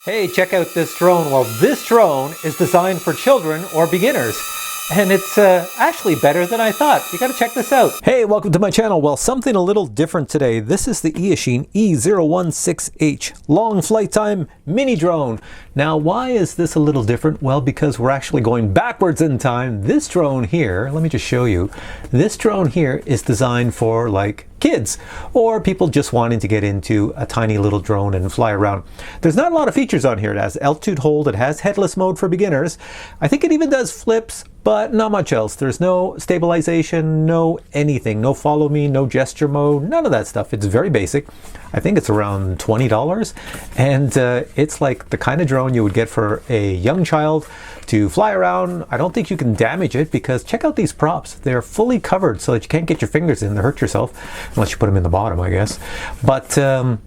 Hey, check out this drone. Well, this drone is designed for children or beginners. And it's actually better than I thought. You gotta check this out. Hey, welcome to my channel. Well, something a little different today. This is the Eachine E016H long flight time mini drone. Now, why is this a little different? Well, because we're actually going backwards in time. This drone here, let me just show you. This drone here is designed for like kids or people just wanting to get into a tiny little drone and fly around. There's not a lot of features on here. It has altitude hold, it has headless mode for beginners. I think it even does flips, but not much else. There's no stabilization, no anything, no follow me, no gesture mode, none of that stuff. It's very basic. I think it's around $20, and it's like the kind of drone you would get for a young child to fly around. I don't think you can damage it because check out these props. They're fully covered so that you can't get your fingers in to hurt yourself, unless you put them in the bottom, I guess. But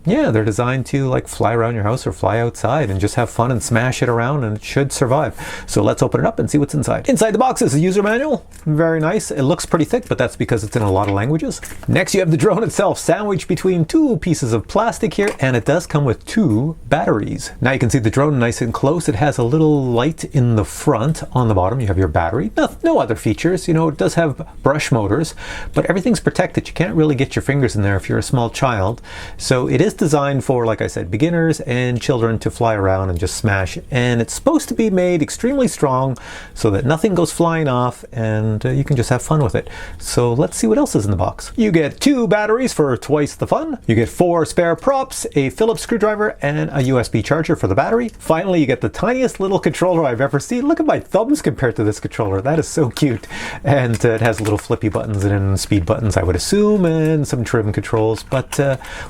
yeah, they're designed to like fly around your house or fly outside and just have fun and smash it around, and it should survive. So let's open it up and see what's inside. Inside the box is a user manual. Very nice. It looks pretty thick, but that's because it's in a lot of languages. Next, you have the drone itself sandwiched between two pieces of plastic here, and it does come with 2 batteries. Now you can see the drone nice and close. It has a little light in the front. On the bottom you have your battery. No other features. You know, it does have brush motors, but everything's protected. You can't really get your fingers in there if you're a small child. So it is designed for, like I said, beginners and children to fly around and just smash. And it's supposed to be made extremely strong so that nothing goes flying off, and you can just have fun with it. So let's see what else is in the box. You get 2 batteries for twice the fun. You get 4 spare props, a Phillips screwdriver, and a USB charger for the battery. Finally, you get the tiniest little controller I've ever seen. Look at my thumbs compared to this controller. That is so cute. And it has little flippy buttons and speed buttons, I would assume, and some trim controls, but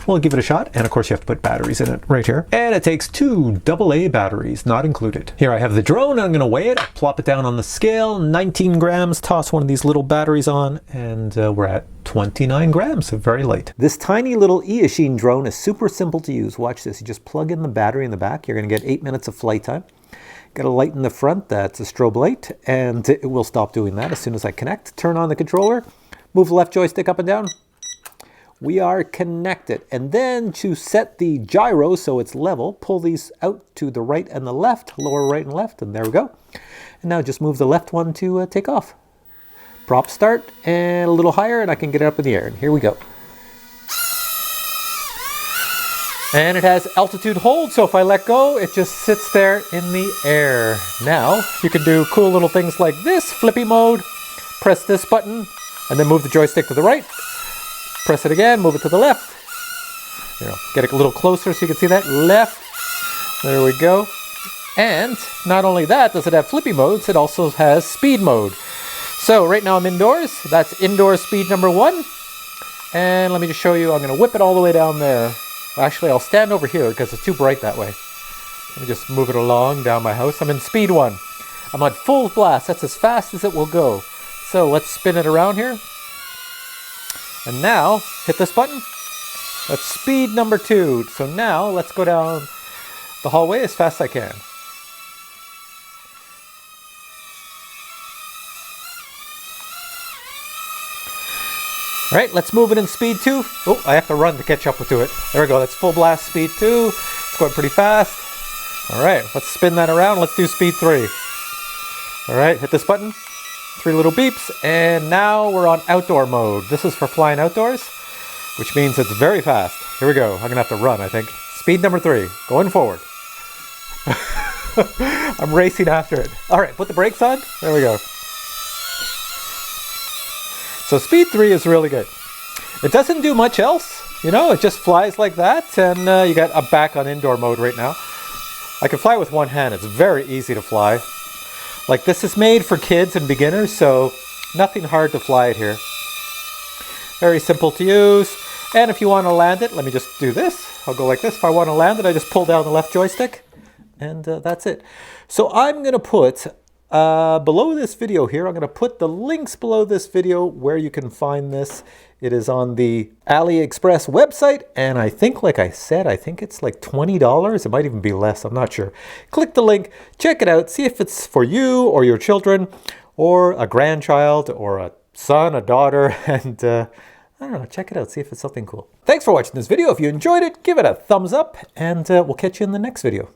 we'll give it a shot. And of course you have to put batteries in it right here. And it takes 2 AA batteries, not included. Here I have the drone. I'm going to weigh it, plop it down on the scale, 19 grams, toss one of these little batteries on, and we're at 29 grams, so very light. This tiny little Eachine drone is super simple to use. Watch this. You just plug in the battery in the back. You're going to get 8 minutes of flight time. Got a light in the front, that's a strobe light, and it will stop doing that as soon as I connect. Turn on the controller, move the left joystick up and down. We are connected. And then to set the gyro so it's level, pull these out to the right and the left, lower right and left, and there we go. And now just move the left one to take off. Prop start, and a little higher, and I can get it up in the air. And here we go. And it has altitude hold, so if I let go, it just sits there in the air. Now, you can do cool little things like this, flippy mode. Press this button, and then move the joystick to the right. Press it again, move it to the left. You know, get it a little closer so you can see that. Left. There we go. And not only that does it have flippy modes, it also has speed mode. So right now I'm indoors. That's indoor speed number 1. And let me just show you, I'm going to whip it all the way down there. Actually, I'll stand over here because it's too bright that way. Let me just move it along down my house. I'm in speed 1. I'm on full blast. That's as fast as it will go. So let's spin it around here. And now, hit this button. That's speed number 2. So now, let's go down the hallway as fast as I can. All right, let's move it in speed 2. Oh, I have to run to catch up to it. There we go, that's full blast speed 2. It's going pretty fast. All right, let's spin that around. Let's do speed 3. All right, hit this button. 3 little beeps, and now we're on outdoor mode. This is for flying outdoors, which means it's very fast. Here we go. I'm gonna have to run, I think. Speed number 3, going forward. I'm racing after it. All right, put the brakes on. There we go. So speed 3 is really good. It doesn't do much else, you know, it just flies like that, and you got a back on indoor mode right now. I can fly with one hand. It's very easy to fly. Like, this is made for kids and beginners, so nothing hard to fly it here. Very simple to use. And if you want to land it, let me just do this. I'll go like this. If I want to land it, I just pull down the left joystick, and that's it. So I'm going to put below this video here, I'm going to put the links below this video where you can find this. It is on the AliExpress website, and I think, like I said, I think it's like $20. It might even be less, I'm not sure. Click the link, check it out, see if it's for you or your children or a grandchild or a son, a daughter, and I don't know, check it out, see if it's something cool. Thanks for watching this video. If you enjoyed it, give it a thumbs up, and we'll catch you in the next video.